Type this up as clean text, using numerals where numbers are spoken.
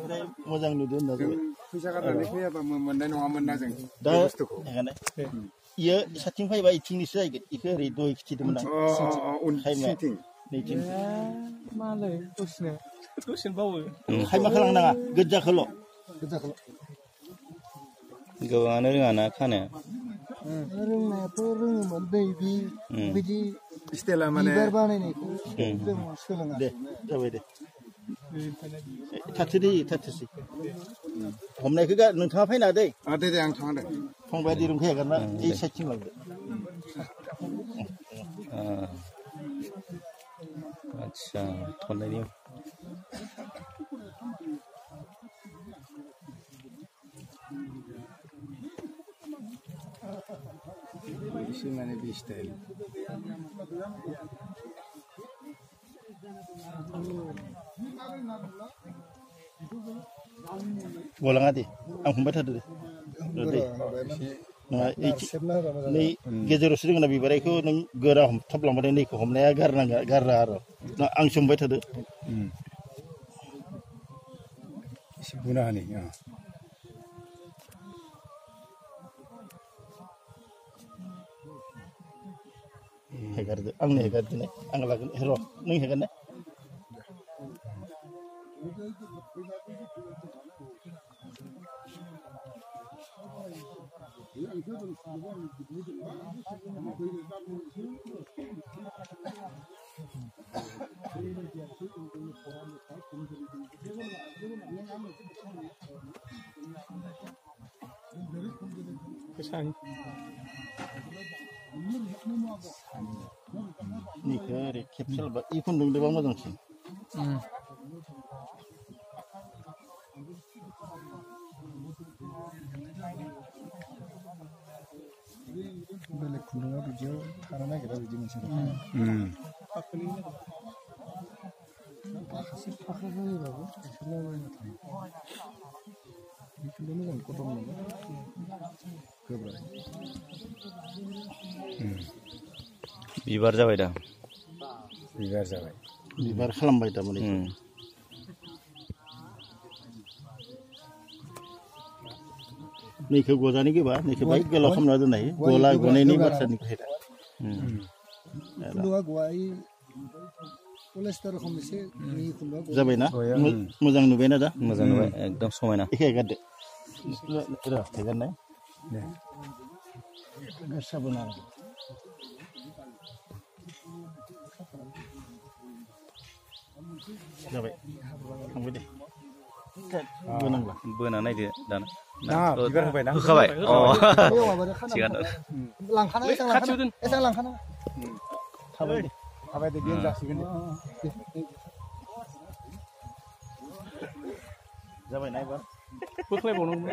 ओमफ्राय मोजां नुदों होनना जाबाय फैसा गारनानै फैयाबा मोननाय नङामोन ना जों दा इयो साथिं फैबा इथिंनिसो जाहैगोन इखौ ओरै दहाय खिथिदोंमोन आं उनथिं नैथिं मालाय दसेनो बावो खायमा खालामनाङा गोजाखौल' गोबाङानो रोङाना खानो रोंनायाथ' रोङोमोन नैबे बिदि स्टाइला माने बिबार बानायनायखौ जों सोलोङा दे जाबाय दे थाथोसै हमनायखौ नोंथाङा फैना दै दे आं थाङा दे फंबाया दिरुंखौ हेगारना ओइ साइडथिं लांदो आदसा थन्नायनि एसे माने बे स्टाइल गलाङा दे आं हमबाय थादो दे नङा नै गेजेरावसो दङ ना बिबार बेखौ नों गोरा हमथाबलांबाथाय नैखौ हमनाया गारा आरो आं सोंबाय थादो एसे बुना होनि हेगारदो आंनो हेगारदो आं लागोन र' नों हेगारनाय निखौ ओरै खेबसेल'बा इ खुन्दुंदोबा मोजांसिन बेलेग खुन्दुङा बिदियाव थानो नागिरा बिदि मोनसे माखासे फाखो होयोबाबो बिसोरनो थायो बेखौनो मोजां कटन मोनो गोब्राब बिबार जाबाय दा बिबार खालामबाय थारमाने नैखौ गजानि गोबा नैखौ बाय गोलाव खालामना दोननाय गला गनायनि बाथ्रानि खोथा खुन्दुङा गवा पलिस्टार रखम एसे जाबायना मोजां नुबायना दा मोजां नुबाय एकदम समायना एखे हेगारदो हेगारनाय गारसाबोना जाबाय थांबाय दे बोना नायदो दाना बिबार होबायना होखाबाय थिगानो लांखानाय एसां लांखानाय थाबाय दे बेयो जासिगोन जाबाय ना एबार बोख्लायबावनांगौ